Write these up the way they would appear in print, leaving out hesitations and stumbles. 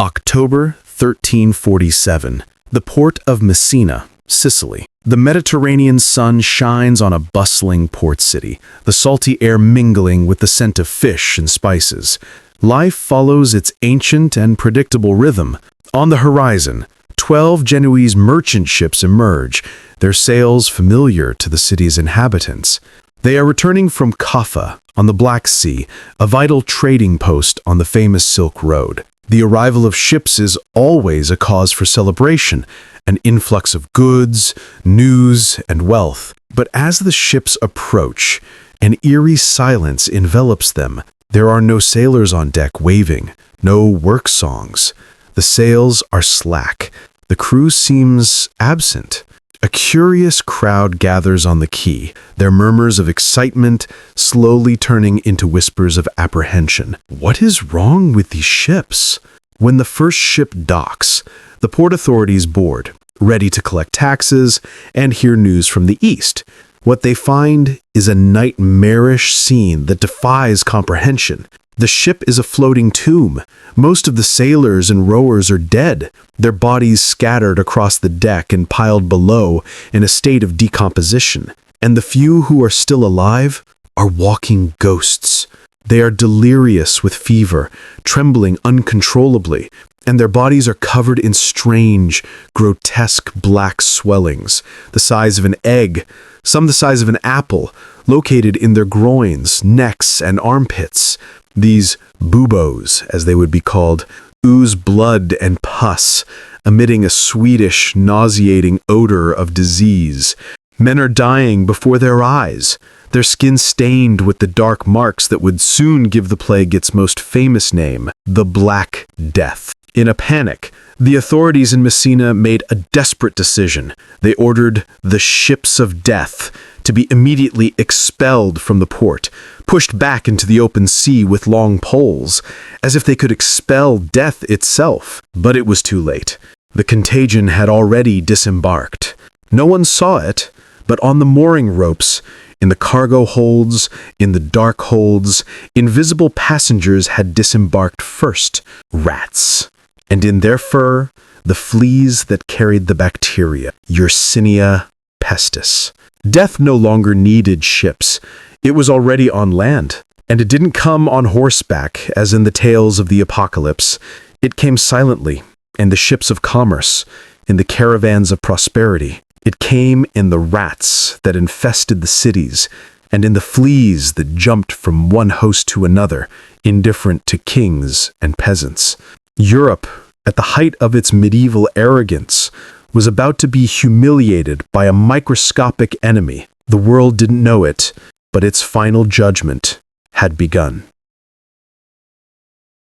October 1347, the port of Messina, Sicily. The Mediterranean sun shines on a bustling port city, the salty air mingling with the scent of fish and spices. Life follows its ancient and predictable rhythm. On the horizon, 12 Genoese merchant ships emerge, their sails familiar to the city's inhabitants. They are returning from Kaffa on the Black Sea, a vital trading post on the famous Silk Road. The arrival of ships is always a cause for celebration, an influx of goods, news, and wealth. But as the ships approach, an eerie silence envelops them. There are no sailors on deck waving, no work songs. The sails are slack. The crew seems absent. A curious crowd gathers on the quay, their murmurs of excitement slowly turning into whispers of apprehension. What is wrong with these ships? When the first ship docks, the port authorities board, ready to collect taxes and hear news from the east. What they find is a nightmarish scene that defies comprehension. The ship is a floating tomb. Most of the sailors and rowers are dead, their bodies scattered across the deck and piled below in a state of decomposition. And the few who are still alive are walking ghosts. They are delirious with fever, trembling uncontrollably, and their bodies are covered in strange, grotesque black swellings, the size of an egg, some the size of an apple, located in their groins, necks, and armpits. These buboes, as they would be called, ooze blood and pus, emitting a sweetish, nauseating odor of disease. Men are dying before their eyes, their skin stained with the dark marks that would soon give the plague its most famous name, the Black Death. In a panic, the authorities in Messina made a desperate decision. They ordered the ships of death to be immediately expelled from the port, pushed back into the open sea with long poles, as if they could expel death itself. But it was too late. The contagion had already disembarked. No one saw it, but on the mooring ropes, in the cargo holds, in the dark holds, invisible passengers had disembarked first, rats. And in their fur, the fleas that carried the bacteria, Yersinia pestis. Death no longer needed ships. It was already on land. And it didn't come on horseback, as in the tales of the apocalypse. It came silently, in the ships of commerce, in the caravans of prosperity. It came in the rats that infested the cities, and in the fleas that jumped from one host to another, indifferent to kings and peasants. Europe, at the height of its medieval arrogance, was about to be humiliated by a microscopic enemy. The world didn't know it, but its final judgment had begun.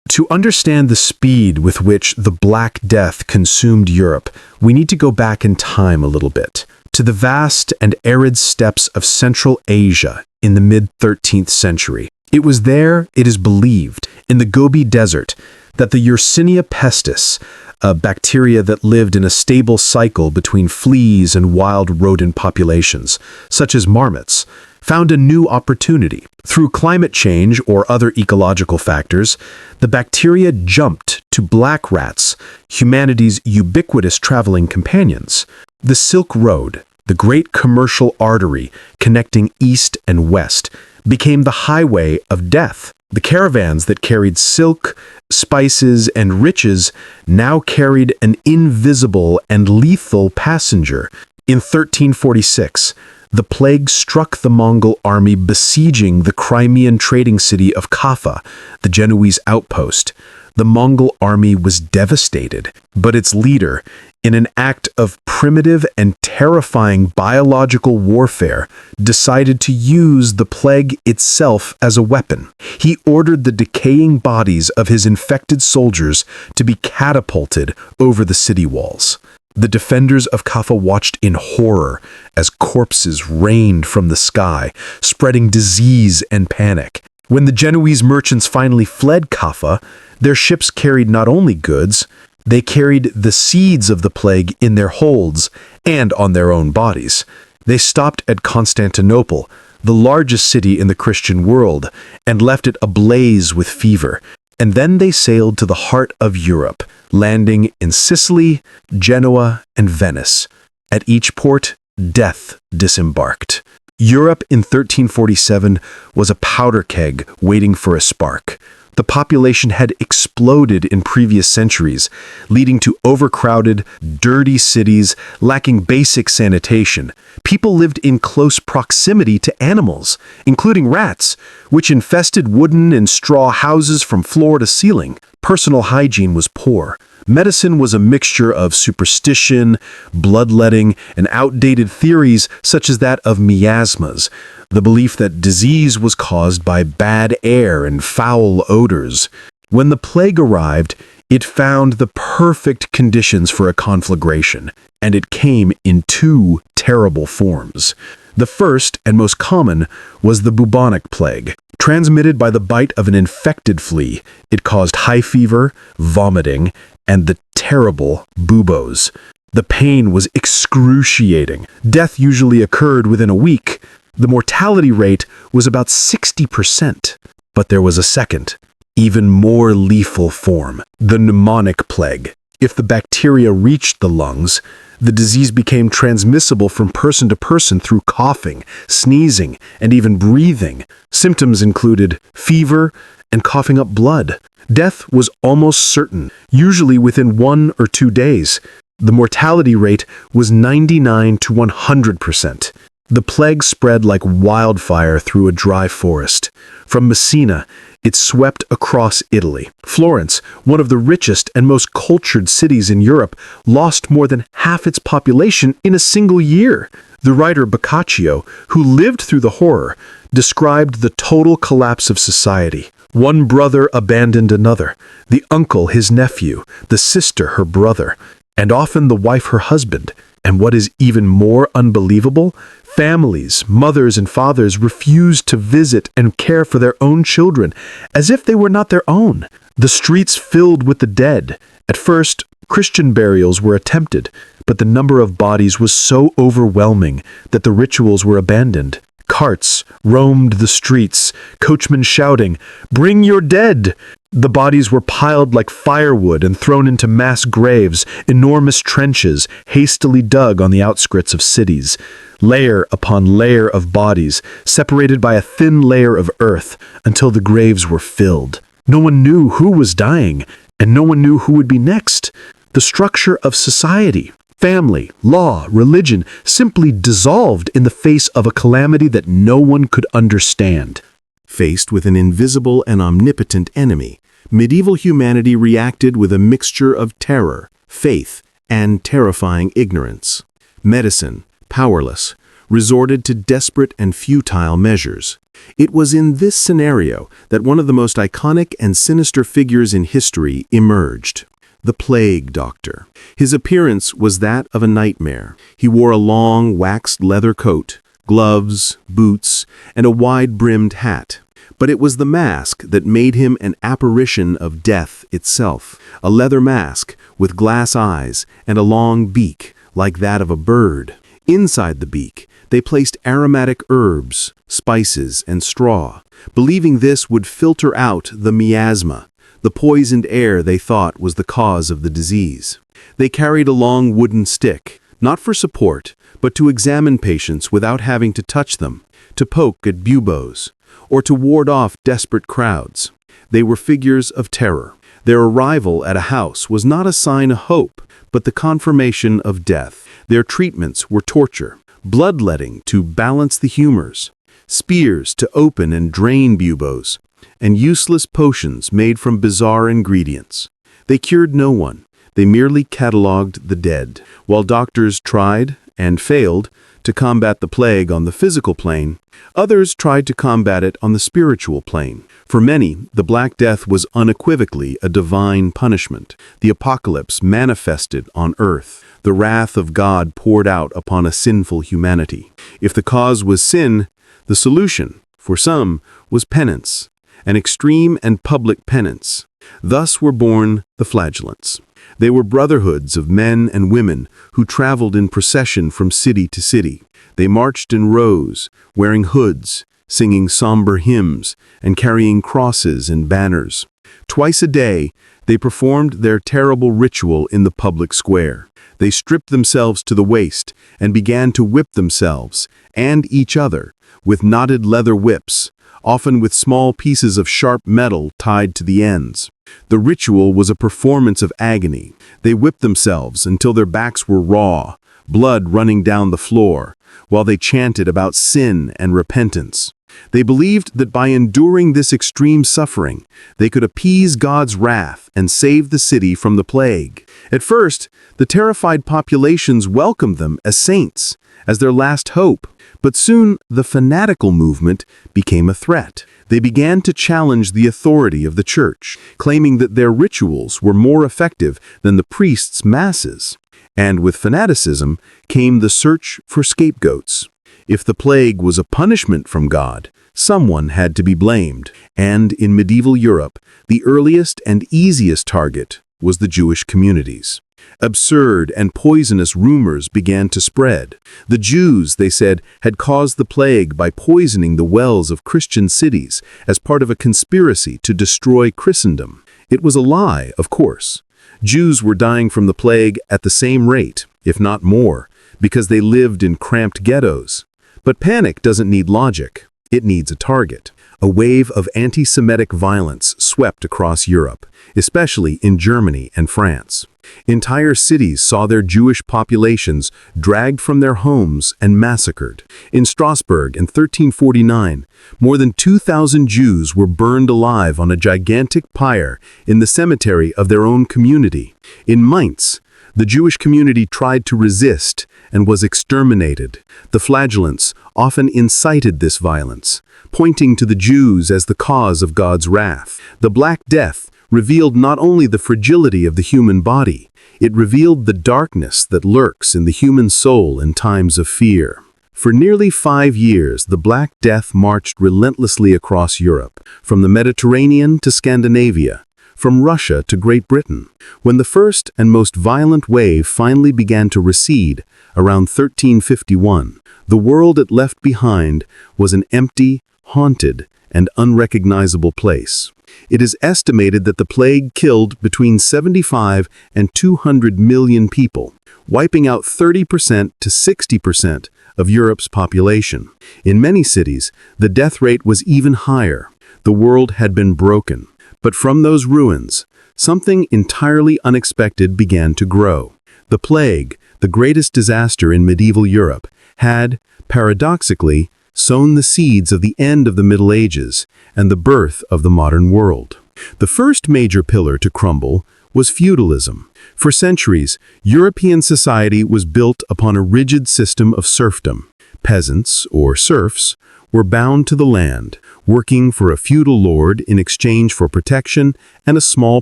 To understand the speed with which the Black Death consumed Europe, we need to go back in time a little bit, to the vast and arid steppes of Central Asia in the mid-13th century. It was there, it is believed, in the Gobi Desert, that the Yersinia pestis, a bacteria that lived in a stable cycle between fleas and wild rodent populations, such as marmots, found a new opportunity. Through climate change or other ecological factors, the bacteria jumped to black rats, humanity's ubiquitous traveling companions. The Silk Road, the great commercial artery connecting east and west, became the highway of death. The caravans that carried silk, spices, and riches now carried an invisible and lethal passenger. In 1346, the plague struck the Mongol army besieging the Crimean trading city of Kaffa, the Genoese outpost. The Mongol army was devastated, but its leader, in an act of primitive and terrifying biological warfare, decided to use the plague itself as a weapon. He ordered the decaying bodies of his infected soldiers to be catapulted over the city walls. The defenders of Kaffa watched in horror as corpses rained from the sky, spreading disease and panic. When the Genoese merchants finally fled Kaffa, their ships carried not only goods, they carried the seeds of the plague in their holds and on their own bodies. They stopped at Constantinople, the largest city in the Christian world, and left it ablaze with fever. And then they sailed to the heart of Europe, landing in Sicily, Genoa, and Venice. At each port, death disembarked. Europe in 1347 was a powder keg waiting for a spark. The population had exploded in previous centuries, leading to overcrowded, dirty cities lacking basic sanitation. People lived in close proximity to animals, including rats, which infested wooden and straw houses from floor to ceiling. Personal hygiene was poor. Medicine was a mixture of superstition, bloodletting, and outdated theories such as that of miasmas, the belief that disease was caused by bad air and foul odors. When the plague arrived, it found the perfect conditions for a conflagration, and it came in two terrible forms. The first and most common was the bubonic plague. Transmitted by the bite of an infected flea, it caused high fever, vomiting, and the terrible buboes. The pain was excruciating. Death usually occurred within a week. The mortality rate was about 60%. But there was a second, even more lethal form, the pneumonic plague. If the bacteria reached the lungs, the disease became transmissible from person to person through coughing, sneezing, and even breathing. Symptoms included fever and coughing up blood. Death was almost certain, usually within 1 or 2 days. The mortality rate was 99 to 100%. The plague spread like wildfire through a dry forest. From Messina, it swept across Italy. Florence, one of the richest and most cultured cities in Europe, lost more than half its population in a single year. The writer Boccaccio, who lived through the horror, described the total collapse of society. One brother abandoned another, the uncle his nephew, the sister her brother, and often the wife her husband. And what is even more unbelievable, families, mothers and fathers refused to visit and care for their own children, as if they were not their own. The streets filled with the dead. At first, Christian burials were attempted, but the number of bodies was so overwhelming that the rituals were abandoned. Carts roamed the streets, coachmen shouting, "Bring your dead!" The bodies were piled like firewood and thrown into mass graves, enormous trenches hastily dug on the outskirts of cities. Layer upon layer of bodies, separated by a thin layer of earth, until the graves were filled. No one knew who was dying, and no one knew who would be next. The structure of society, family, law, religion, simply dissolved in the face of a calamity that no one could understand. Faced with an invisible and omnipotent enemy, medieval humanity reacted with a mixture of terror, faith, and terrifying ignorance. Medicine, powerless, resorted to desperate and futile measures. It was in this scenario that one of the most iconic and sinister figures in history emerged. The plague doctor. His appearance was that of a nightmare. He wore a long, waxed leather coat, gloves, boots, and a wide-brimmed hat. But it was the mask that made him an apparition of death itself. A leather mask with glass eyes and a long beak, like that of a bird. Inside the beak, they placed aromatic herbs, spices, and straw, believing this would filter out the miasma, the poisoned air they thought was the cause of the disease. They carried a long wooden stick, not for support, but to examine patients without having to touch them, to poke at buboes, or to ward off desperate crowds. They were figures of terror. Their arrival at a house was not a sign of hope, but the confirmation of death. Their treatments were torture, bloodletting to balance the humors, spears to open and drain buboes, and useless potions made from bizarre ingredients. They cured no one. They merely catalogued the dead. While doctors tried, and failed, to combat the plague on the physical plane, others tried to combat it on the spiritual plane. For many, the Black Death was unequivocally a divine punishment. The apocalypse manifested on earth. The wrath of God poured out upon a sinful humanity. If the cause was sin, the solution, for some, was penance, an extreme and public penance. Thus were born the flagellants. They were brotherhoods of men and women who traveled in procession from city to city. They marched in rows, wearing hoods, singing somber hymns, and carrying crosses and banners. Twice a day, they performed their terrible ritual in the public square. They stripped themselves to the waist and began to whip themselves, and each other, with knotted leather whips, often with small pieces of sharp metal tied to the ends. The ritual was a performance of agony. They whipped themselves until their backs were raw, blood running down the floor, while they chanted about sin and repentance. They believed that by enduring this extreme suffering, they could appease God's wrath and save the city from the plague. At first, the terrified populations welcomed them as saints, as their last hope. But soon, the fanatical movement became a threat. They began to challenge the authority of the church, claiming that their rituals were more effective than the priests' masses. And with fanaticism came the search for scapegoats. If the plague was a punishment from God, someone had to be blamed. And in medieval Europe, the earliest and easiest target was the Jewish communities. Absurd and poisonous rumors began to spread. The Jews, they said, had caused the plague by poisoning the wells of Christian cities as part of a conspiracy to destroy Christendom. It was a lie, of course. Jews were dying from the plague at the same rate, if not more, because they lived in cramped ghettos. But panic doesn't need logic. It needs a target. A wave of anti-Semitic violence swept across Europe, especially in Germany and France. Entire cities saw their Jewish populations dragged from their homes and massacred. In Strasbourg in 1349, more than 2,000 Jews were burned alive on a gigantic pyre in the cemetery of their own community. In Mainz, the Jewish community tried to resist and was exterminated. The flagellants often incited this violence, pointing to the Jews as the cause of God's wrath. The Black Death revealed not only the fragility of the human body, it revealed the darkness that lurks in the human soul in times of fear. For nearly 5 years, the Black Death marched relentlessly across Europe, from the Mediterranean to Scandinavia, from Russia to Great Britain. When the first and most violent wave finally began to recede, around 1351, the world it left behind was an empty, haunted, and unrecognizable place. It is estimated that the plague killed between 75 and 200 million people, wiping out 30% to 60% of Europe's population. In many cities, the death rate was even higher. The world had been broken. But from those ruins, something entirely unexpected began to grow. The plague, the greatest disaster in medieval Europe, had, paradoxically, sown the seeds of the end of the Middle Ages and the birth of the modern world. The first major pillar to crumble was feudalism. For centuries, European society was built upon a rigid system of serfdom. Peasants, or serfs, were bound to the land, working for a feudal lord in exchange for protection and a small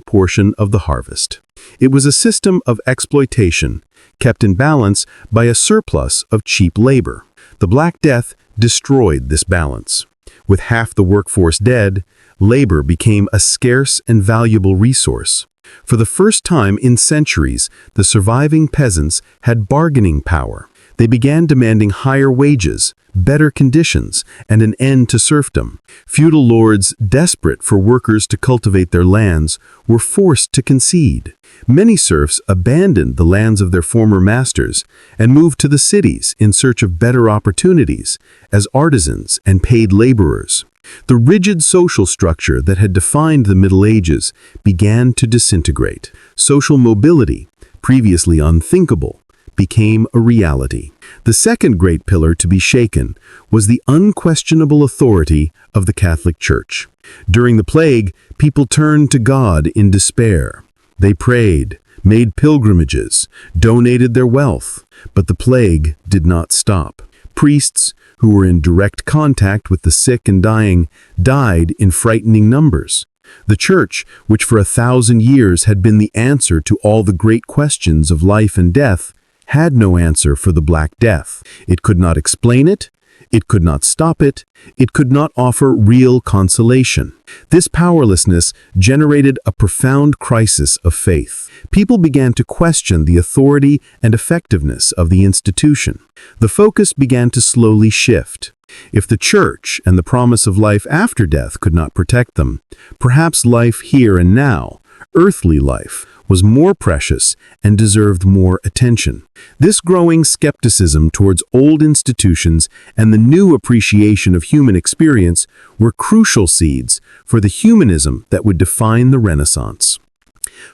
portion of the harvest. It was a system of exploitation, kept in balance by a surplus of cheap labor. The Black Death destroyed this balance. With half the workforce dead, labor became a scarce and valuable resource. For the first time in centuries, the surviving peasants had bargaining power. They began demanding higher wages, better conditions, and an end to serfdom. Feudal lords, desperate for workers to cultivate their lands, were forced to concede. Many serfs abandoned the lands of their former masters and moved to the cities in search of better opportunities as artisans and paid laborers. The rigid social structure that had defined the Middle Ages began to disintegrate. Social mobility, previously unthinkable, became a reality. The second great pillar to be shaken was the unquestionable authority of the Catholic Church. During the plague, people turned to God in despair. They prayed, made pilgrimages, donated their wealth, but the plague did not stop. Priests, who were in direct contact with the sick and dying, died in frightening numbers. The Church, which for 1,000 years had been the answer to all the great questions of life and death, had no answer for the Black Death. It could not explain it, it could not stop it, it could not offer real consolation. This powerlessness generated a profound crisis of faith. People began to question the authority and effectiveness of the institution. The focus began to slowly shift. If the church and the promise of life after death could not protect them, perhaps life here and now, earthly life, was more precious and deserved more attention. This growing skepticism towards old institutions and the new appreciation of human experience were crucial seeds for the humanism that would define the Renaissance.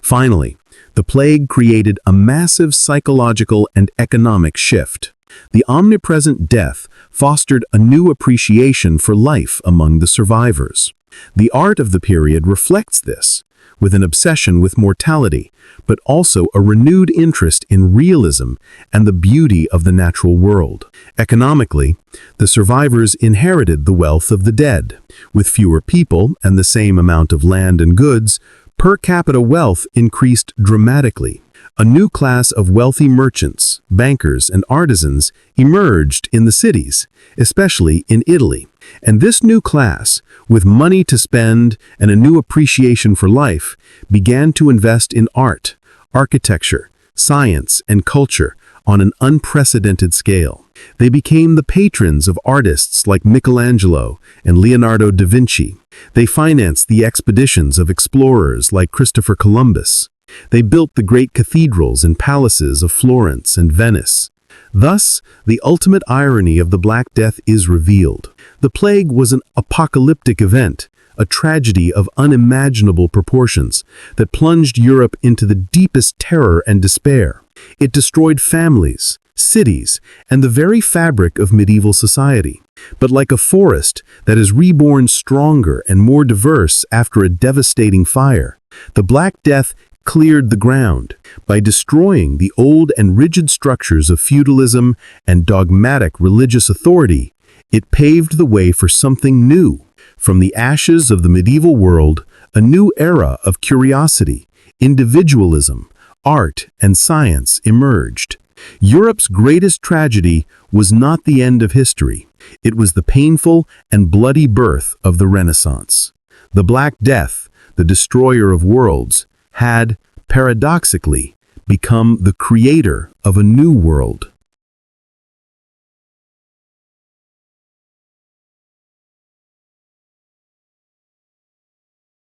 Finally, the plague created a massive psychological and economic shift. The omnipresent death fostered a new appreciation for life among the survivors. The art of the period reflects this, with an obsession with mortality, but also a renewed interest in realism and the beauty of the natural world. Economically, the survivors inherited the wealth of the dead. With fewer people and the same amount of land and goods, per capita wealth increased dramatically. A new class of wealthy merchants, bankers, and artisans emerged in the cities, especially in Italy. And this new class, with money to spend and a new appreciation for life, began to invest in art, architecture, science, and culture on an unprecedented scale. They became the patrons of artists like Michelangelo and Leonardo da Vinci. They financed the expeditions of explorers like Christopher Columbus. They built the great cathedrals and palaces of Florence and Venice. Thus, the ultimate irony of the Black Death is revealed. The plague was an apocalyptic event, a tragedy of unimaginable proportions that plunged Europe into the deepest terror and despair. It destroyed families, cities, and the very fabric of medieval society. But like a forest that is reborn stronger and more diverse after a devastating fire, the Black Death cleared the ground. By destroying the old and rigid structures of feudalism and dogmatic religious authority, it paved the way for something new. From the ashes of the medieval world, a new era of curiosity, individualism, art, and science emerged. Europe's greatest tragedy was not the end of history. It was the painful and bloody birth of the Renaissance. The Black Death, the destroyer of worlds, had, paradoxically, become the creator of a new world.